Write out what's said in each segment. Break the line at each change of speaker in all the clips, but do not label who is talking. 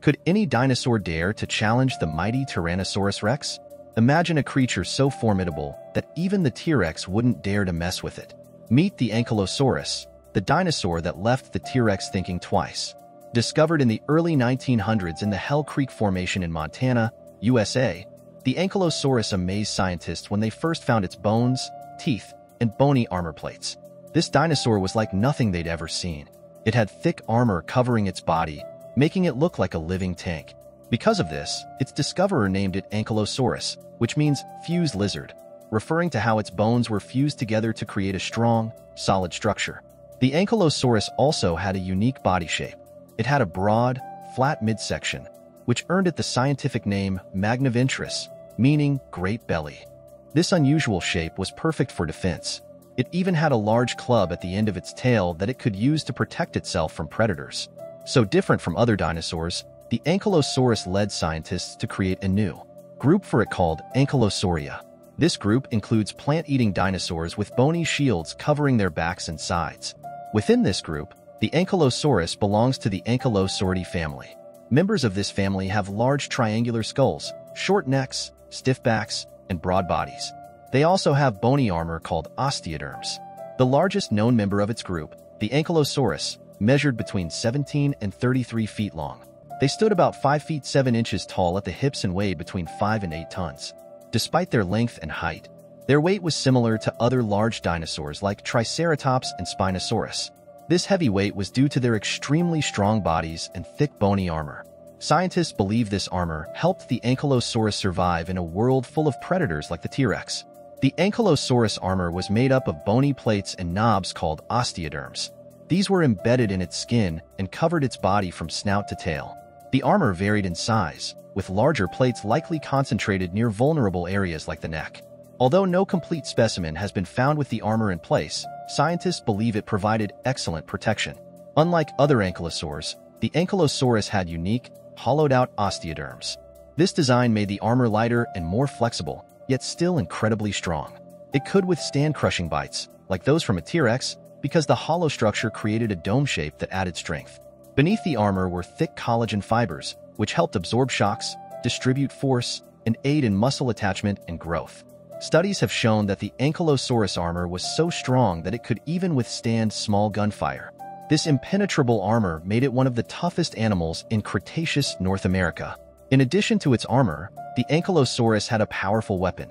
Could any dinosaur dare to challenge the mighty Tyrannosaurus Rex? Imagine a creature so formidable that even the T-Rex wouldn't dare to mess with it. Meet the Ankylosaurus, the dinosaur that left the T-Rex thinking twice. Discovered in the early 1900s in the Hell Creek Formation in Montana, USA, the Ankylosaurus amazed scientists when they first found its bones, teeth, and bony armor plates. This dinosaur was like nothing they'd ever seen. It had thick armor covering its body, making it look like a living tank. Because of this, its discoverer named it Ankylosaurus, which means fused lizard, referring to how its bones were fused together to create a strong, solid structure. The Ankylosaurus also had a unique body shape. It had a broad, flat midsection, which earned it the scientific name magnaventris, meaning great belly. This unusual shape was perfect for defense. It even had a large club at the end of its tail that it could use to protect itself from predators. So different from other dinosaurs, the Ankylosaurus led scientists to create a new group for it called Ankylosauria. This group includes plant-eating dinosaurs with bony shields covering their backs and sides. Within this group, the Ankylosaurus belongs to the Ankylosauridae family. Members of this family have large triangular skulls, short necks, stiff backs, and broad bodies. They also have bony armor called osteoderms. The largest known member of its group, the Ankylosaurus, measured between 17 and 33 feet long. They stood about 5 feet 7 inches tall at the hips and weighed between 5 and 8 tons. Despite their length and height, their weight was similar to other large dinosaurs like Triceratops and Spinosaurus. This heavy weight was due to their extremely strong bodies and thick bony armor. Scientists believe this armor helped the Ankylosaurus survive in a world full of predators like the T-Rex. The Ankylosaurus armor was made up of bony plates and knobs called osteoderms. These were embedded in its skin and covered its body from snout to tail. The armor varied in size, with larger plates likely concentrated near vulnerable areas like the neck. Although no complete specimen has been found with the armor in place, scientists believe it provided excellent protection. Unlike other ankylosaurs, the Ankylosaurus had unique, hollowed-out osteoderms. This design made the armor lighter and more flexible, yet still incredibly strong. It could withstand crushing bites, like those from a T-Rex, because the hollow structure created a dome shape that added strength. Beneath the armor were thick collagen fibers, which helped absorb shocks, distribute force, and aid in muscle attachment and growth. Studies have shown that the Ankylosaurus armor was so strong that it could even withstand small gunfire. This impenetrable armor made it one of the toughest animals in Cretaceous North America. In addition to its armor, the Ankylosaurus had a powerful weapon,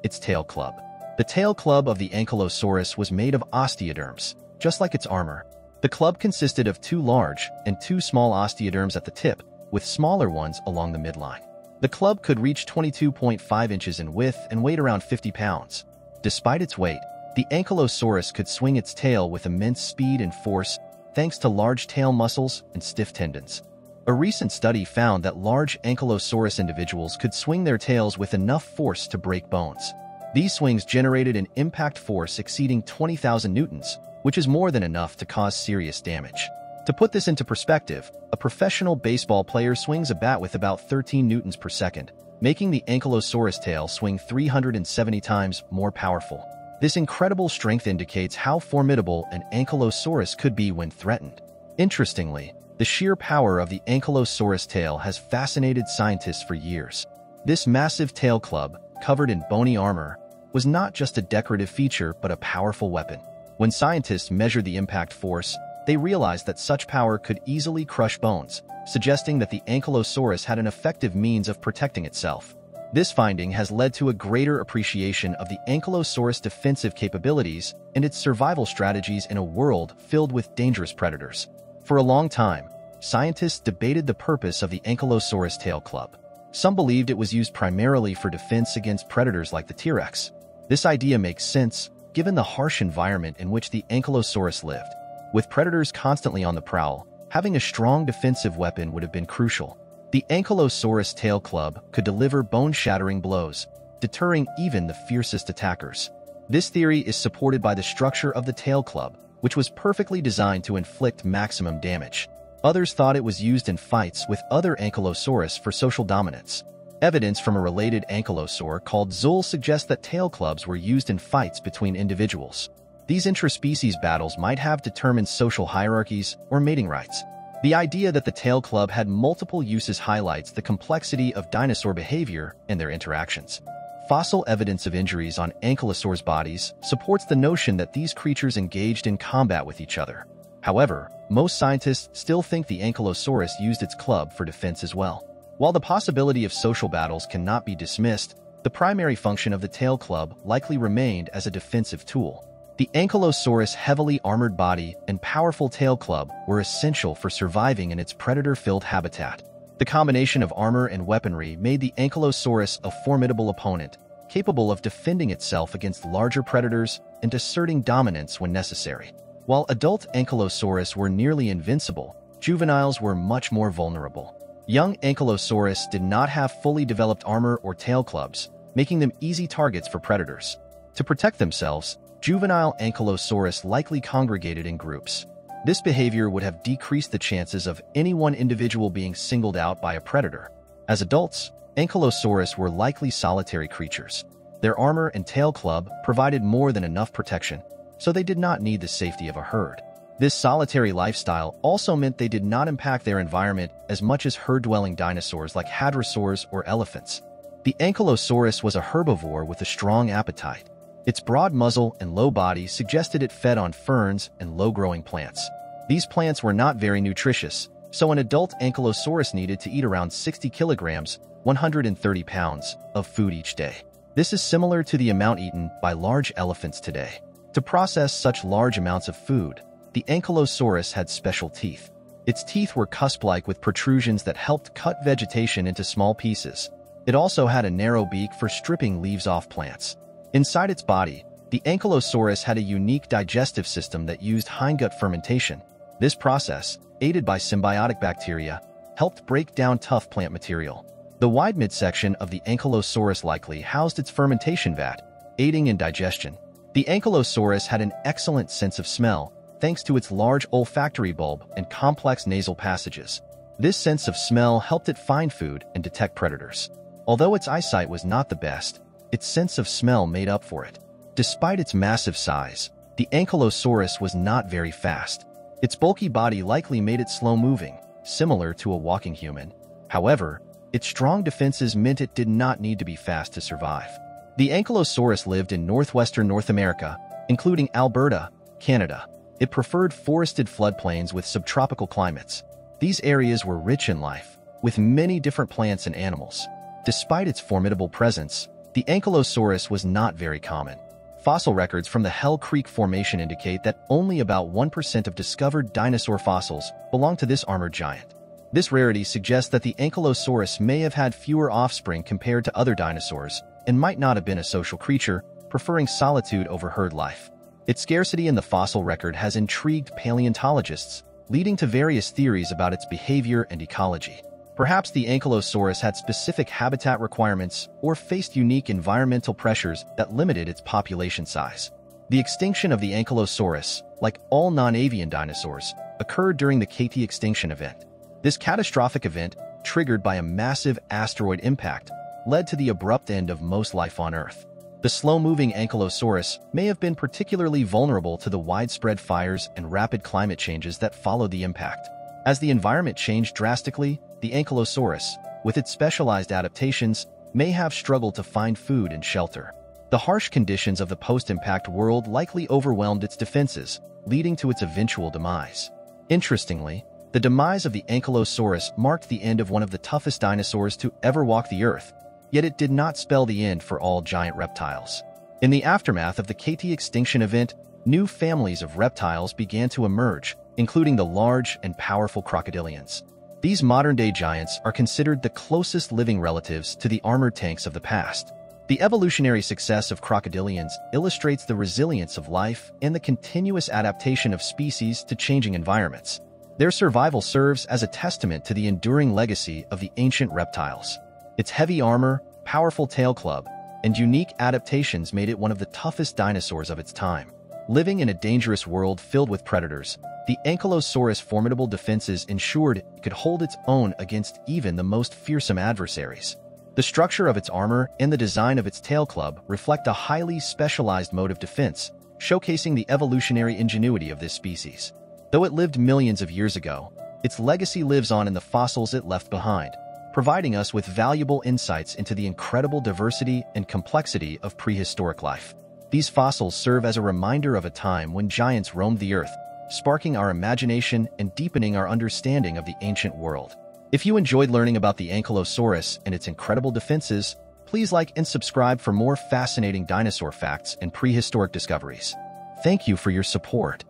its tail club. The tail club of the Ankylosaurus was made of osteoderms, just like its armor. The club consisted of 2 large and 2 small osteoderms at the tip, with smaller ones along the midline. The club could reach 22.5 inches in width and weighed around 50 pounds. Despite its weight, the Ankylosaurus could swing its tail with immense speed and force thanks to large tail muscles and stiff tendons. A recent study found that large Ankylosaurus individuals could swing their tails with enough force to break bones. These swings generated an impact force exceeding 20,000 newtons, which is more than enough to cause serious damage. To put this into perspective, a professional baseball player swings a bat with about 13 newtons per second, making the Ankylosaurus tail swing 370 times more powerful. This incredible strength indicates how formidable an Ankylosaurus could be when threatened. Interestingly, the sheer power of the Ankylosaurus tail has fascinated scientists for years. This massive tail club, covered in bony armor, was not just a decorative feature but a powerful weapon. When scientists measured the impact force, they realized that such power could easily crush bones, suggesting that the Ankylosaurus had an effective means of protecting itself. This finding has led to a greater appreciation of the Ankylosaurus' defensive capabilities and its survival strategies in a world filled with dangerous predators. For a long time, scientists debated the purpose of the Ankylosaurus tail club. Some believed it was used primarily for defense against predators like the T-Rex. This idea makes sense, given the harsh environment in which the Ankylosaurus lived. With predators constantly on the prowl, having a strong defensive weapon would have been crucial. The Ankylosaurus tail club could deliver bone-shattering blows, deterring even the fiercest attackers. This theory is supported by the structure of the tail club, which was perfectly designed to inflict maximum damage. Others thought it was used in fights with other Ankylosaurus for social dominance. Evidence from a related ankylosaur called Zul suggests that tail clubs were used in fights between individuals. These intraspecies battles might have determined social hierarchies or mating rights. The idea that the tail club had multiple uses highlights the complexity of dinosaur behavior and their interactions. Fossil evidence of injuries on ankylosaurs' bodies supports the notion that these creatures engaged in combat with each other. However, most scientists still think the ankylosaurus used its club for defense as well. While the possibility of social battles cannot be dismissed, the primary function of the tail club likely remained as a defensive tool. The ankylosaurus' heavily armored body and powerful tail club were essential for surviving in its predator-filled habitat. The combination of armor and weaponry made the ankylosaurus a formidable opponent, capable of defending itself against larger predators and asserting dominance when necessary. While adult ankylosaurus were nearly invincible, juveniles were much more vulnerable. Young ankylosaurus did not have fully developed armor or tail clubs, making them easy targets for predators. To protect themselves, juvenile ankylosaurus likely congregated in groups. This behavior would have decreased the chances of any one individual being singled out by a predator. As adults, ankylosaurus were likely solitary creatures. Their armor and tail club provided more than enough protection, so they did not need the safety of a herd. This solitary lifestyle also meant they did not impact their environment as much as herd-dwelling dinosaurs like hadrosaurs or elephants. The ankylosaurus was a herbivore with a strong appetite. Its broad muzzle and low body suggested it fed on ferns and low-growing plants. These plants were not very nutritious, so an adult ankylosaurus needed to eat around 60 kilograms, 130 pounds, of food each day. This is similar to the amount eaten by large elephants today. To process such large amounts of food, the ankylosaurus had special teeth. Its teeth were cusp-like with protrusions that helped cut vegetation into small pieces. It also had a narrow beak for stripping leaves off plants. Inside its body, the ankylosaurus had a unique digestive system that used hindgut fermentation. This process, aided by symbiotic bacteria, helped break down tough plant material. The wide midsection of the ankylosaurus likely housed its fermentation vat, aiding in digestion. The ankylosaurus had an excellent sense of smell, thanks to its large olfactory bulb and complex nasal passages. This sense of smell helped it find food and detect predators. Although its eyesight was not the best, its sense of smell made up for it. Despite its massive size, the ankylosaurus was not very fast. Its bulky body likely made it slow-moving, similar to a walking human. However, its strong defenses meant it did not need to be fast to survive. The ankylosaurus lived in northwestern North America, including Alberta, Canada. It preferred forested floodplains with subtropical climates. These areas were rich in life, with many different plants and animals. Despite its formidable presence, the ankylosaurus was not very common. Fossil records from the Hell Creek Formation indicate that only about 1% of discovered dinosaur fossils belong to this armored giant. This rarity suggests that the ankylosaurus may have had fewer offspring compared to other dinosaurs and might not have been a social creature, preferring solitude over herd life. Its scarcity in the fossil record has intrigued paleontologists, leading to various theories about its behavior and ecology. Perhaps the ankylosaurus had specific habitat requirements or faced unique environmental pressures that limited its population size. The extinction of the ankylosaurus, like all non-avian dinosaurs, occurred during the KT extinction event. This catastrophic event, triggered by a massive asteroid impact, led to the abrupt end of most life on Earth. The slow-moving ankylosaurus may have been particularly vulnerable to the widespread fires and rapid climate changes that followed the impact. As the environment changed drastically, the ankylosaurus, with its specialized adaptations, may have struggled to find food and shelter. The harsh conditions of the post-impact world likely overwhelmed its defenses, leading to its eventual demise. Interestingly, the demise of the ankylosaurus marked the end of one of the toughest dinosaurs to ever walk the Earth, yet it did not spell the end for all giant reptiles. In the aftermath of the KT extinction event, new families of reptiles began to emerge, including the large and powerful crocodilians. These modern-day giants are considered the closest living relatives to the armored tanks of the past. The evolutionary success of crocodilians illustrates the resilience of life and the continuous adaptation of species to changing environments. Their survival serves as a testament to the enduring legacy of the ancient reptiles. Its heavy armor, powerful tail club, and unique adaptations made it one of the toughest dinosaurs of its time. Living in a dangerous world filled with predators, the ankylosaurus' formidable defenses ensured it could hold its own against even the most fearsome adversaries. The structure of its armor and the design of its tail club reflect a highly specialized mode of defense, showcasing the evolutionary ingenuity of this species. Though it lived millions of years ago, Its legacy lives on in the fossils it left behind, providing us with valuable insights into the incredible diversity and complexity of prehistoric life. These fossils serve as a reminder of a time when giants roamed the earth, sparking our imagination and deepening our understanding of the ancient world. If you enjoyed learning about the Ankylosaurus and its incredible defenses, please like and subscribe for more fascinating dinosaur facts and prehistoric discoveries. Thank you for your support.